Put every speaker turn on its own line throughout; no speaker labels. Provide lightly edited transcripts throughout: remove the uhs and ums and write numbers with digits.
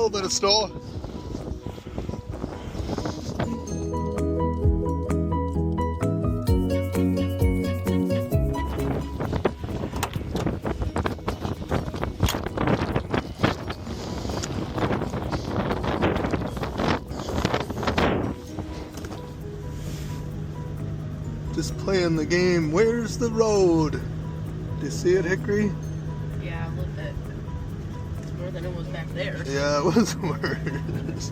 little bit of snow. Just playing the game. Where's the road? Do you see it, Hickory?
Yeah, a little bit. It's more than it was back there.
Yeah, it was worse.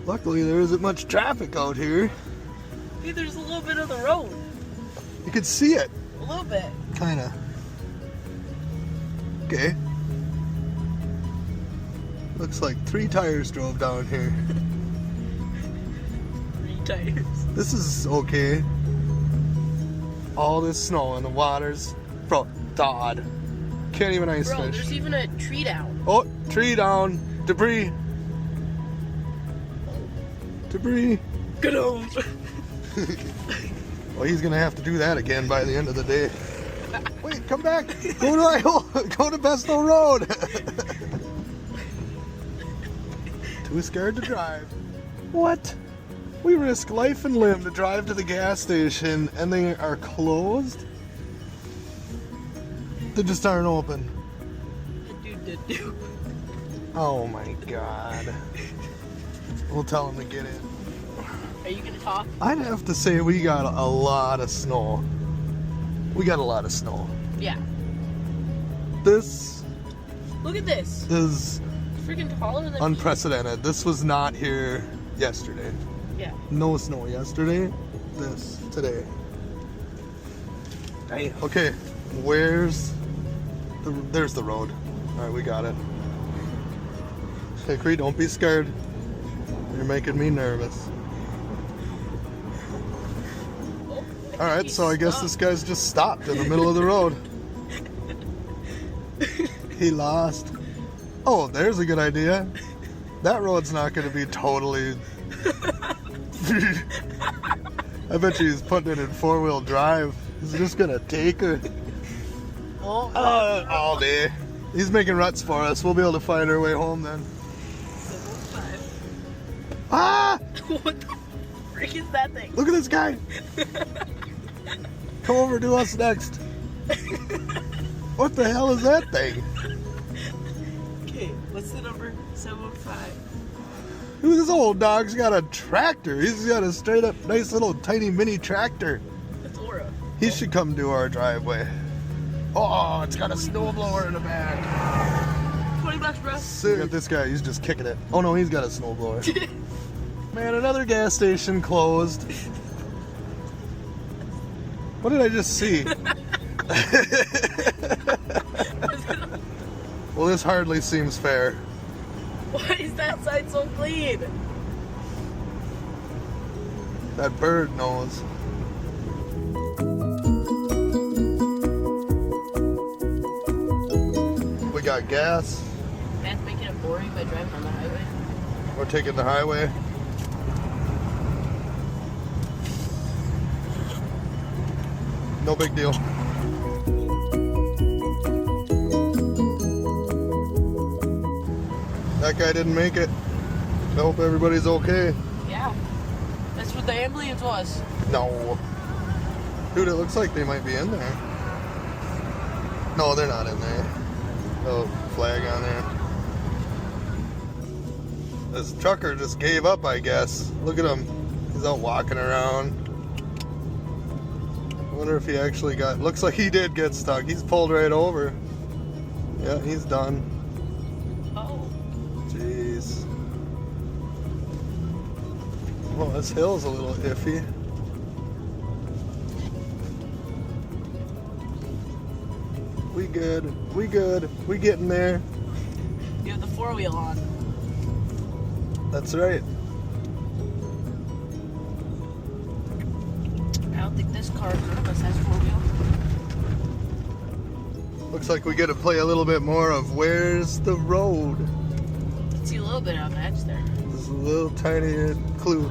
Luckily, there isn't much traffic out here.
See, there's a little bit of the road.
You could see it.
A little bit.
Kinda. Okay. Looks like 3 tires drove down here.
3 tires.
This is okay. All this snow and the water's, bro, Dodd. Can't even ice
Bro,
fish.
there's even a tree down.
Oh, tree down. Debris. Debris.
Get home.
Well, he's gonna have to do that again by the end of the day. Wait, come back. Go to Besto Road. Too scared to drive. What? We risk life and limb to drive to the gas station and they are closed? They just aren't open.
Do.
Oh my god. We'll tell them to get in.
Are you gonna talk?
I'd have to say we got a lot of snow. We got a lot of snow.
Yeah.
This
Look at this.
is
It's freaking taller than
unprecedented. This was not here yesterday.
Yeah.
No snow yesterday. This today.
Damn.
Okay, there's the road. All right, we got it. Hickory, don't be scared. You're making me nervous.
Oh,
All right, so I guess this guy's just stopped in the middle of the road. He lost. Oh, there's a good idea. That road's not going to be totally... I bet you he's putting it in 4-wheel drive. He's just going to take it all day. He's making ruts for us. We'll be able to find our way home then.
705.
Ah!
What the frick is that thing?
Look at this guy. Come over to us next. What the hell is that thing?
Okay, what's the number? 705.
Ooh, this old dog's got a tractor. He's got a straight up nice little tiny mini tractor.
That's Aura.
He should come do our driveway. Oh, it's got a snowblower in the back.
$20, bro.
Look at this guy, he's just kicking it. Oh no, he's got a snowblower. Man, another gas station closed. What did I just see? Well, this hardly seems fair.
Why is that side so clean?
That bird knows. We got gas.
Man's making it boring by driving on the highway.
We're taking the highway. No big deal. That guy didn't make it. I hope everybody's okay.
Yeah. That's what the ambulance was.
No. Dude, it looks like they might be in there. No, they're not in there. No flag on there. This trucker just gave up, I guess. Look at him. He's out walking around. I wonder if he actually got... Looks like he did get stuck. He's pulled right over. Yeah, he's done.
Oh.
Jeez. Well, this hill's a little iffy. We good. We good. We getting there.
You have the 4-wheel on.
That's right.
I don't think this car in front of us has 4-wheel.
Looks like we get to play a little bit more of Where's the Road?
You can see a little bit on the edge there.
This is a little tiny clue.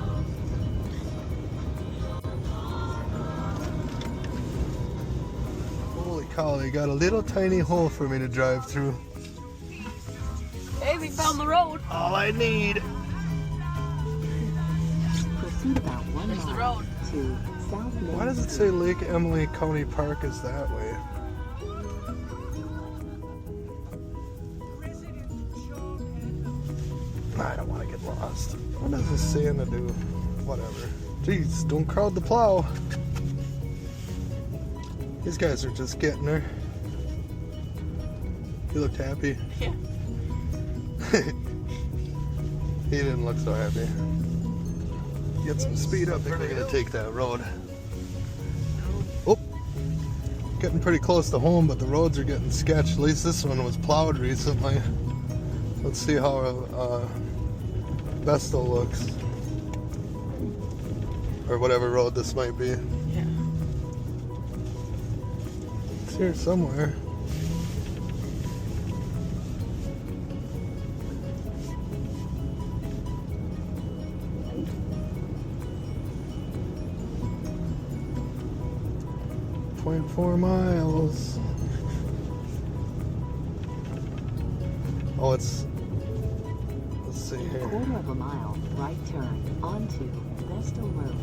Holy cow, they got a little tiny hole for me to drive through.
Hey, we found the road.
All I need.
Proceed about 1
There's the
mile
road.
to South Main
Why does it say Lake Emily County Park is that way? I don't want to get lost. What does this saying to do? Whatever. Jeez, don't crowd the plow. These guys are just getting there. You looked happy.
Yeah.
He didn't look so happy. Get some speed up. I think they're gonna take that road. Oh, getting pretty close to home, but the roads are getting sketched. At least this one was plowed recently. Let's see how Vestal looks, or whatever road this might be.
Yeah.
It's here somewhere. .4 miles. Oh, it's. Let's see
In a
here.
quarter of a mile, right turn onto Vestal Road.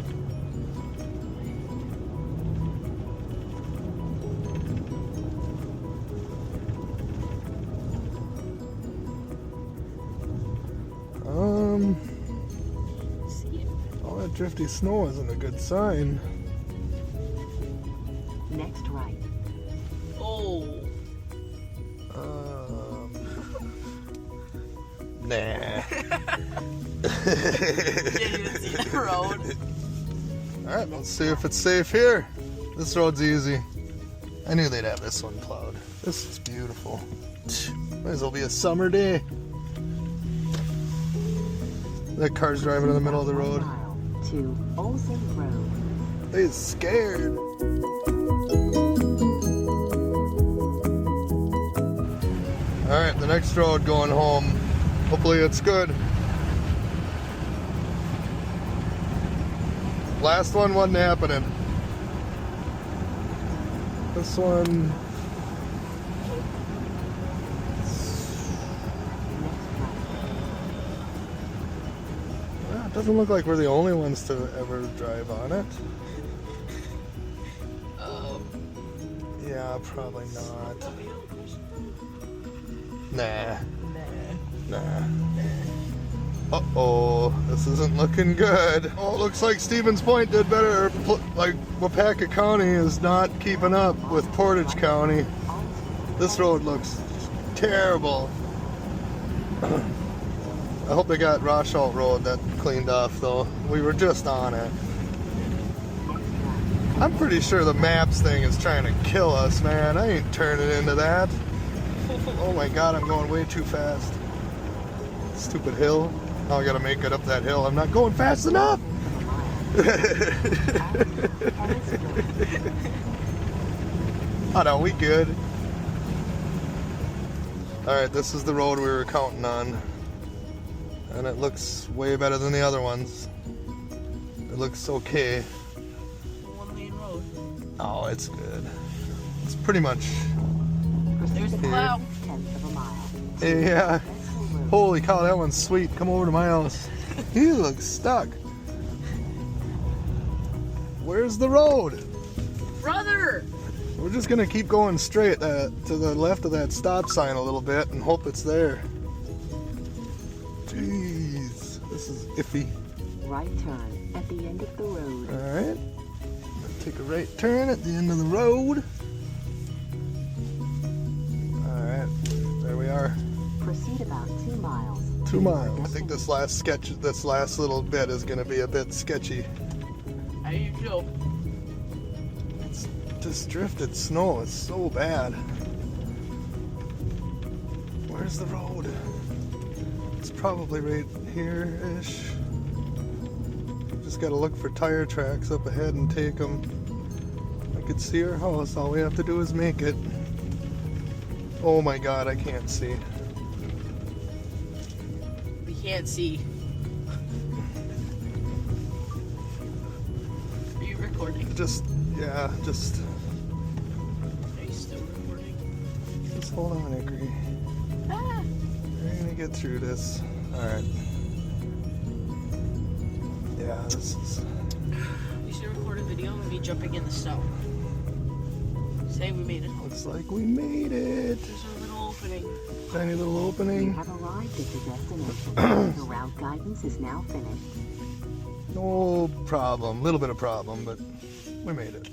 See it.
All that drifty snow isn't a good sign.
Next right.
Oh.
Nah.
Didn't even see the road.
Alright, let's see if it's safe here. This road's easy. I knew they'd have this one plowed. This is beautiful. Might as well be a summer day. That car's driving in the middle of the road.
1 mile to Olson Road.
They's scared. Alright, the next road going home. Hopefully it's good. Last one wasn't happening. This one. Well, it doesn't look like we're the only ones to ever drive on it. Yeah, probably not. Nah. Nah. Uh-oh, this isn't looking good. Oh, it looks like Stevens Point did better. Like, Wapaka County is not keeping up with Portage County. This road looks terrible. I hope they got Rochalt Road that cleaned off, though. We were just on it. I'm pretty sure the maps thing is trying to kill us, man. I ain't turning into that. Oh my god, I'm going way too fast. Stupid hill. Now I gotta make it up that hill. I'm not going fast enough! Oh no, we good. Alright, this is the road we were counting on. And it looks way better than the other ones. It looks okay.
One-lane road.
Oh, it's good. It's pretty much...
There's a
Here.
plow.
1/10 of a mile.
Yeah.
Vestal Road.
Holy cow, that one's sweet. Come over to my house. He looks stuck. Where's the road?
Brother!
We're just gonna keep going straight to the left of that stop sign a little bit and hope it's there. Jeez, this is iffy.
Right turn at the end of the road.
Alright. Take a right turn at the end of the road. Alright, there we are.
Proceed about 2 miles.
2 miles. I think this last little bit is gonna be a bit sketchy.
How do you feel?
It's just drifted snow. It's so bad. Where's the road? It's probably right here-ish. Just gotta look for tire tracks up ahead and take them. I could see our house. All we have to do is make it. Oh my god, I can't see.
We can't see. Are you recording?
Just, yeah, just...
Are you still recording?
Just hold on, Hickory.
Ah.
We're gonna get through this. Alright. Yeah, this is...
We should record a video of me jumping in the snow. Say we made it home.
Looks like we made it.
There's a little opening.
Tiny little
You
opening.
have arrived at your destination. The route guidance is now finished.
No problem. Little bit of problem, but we made it.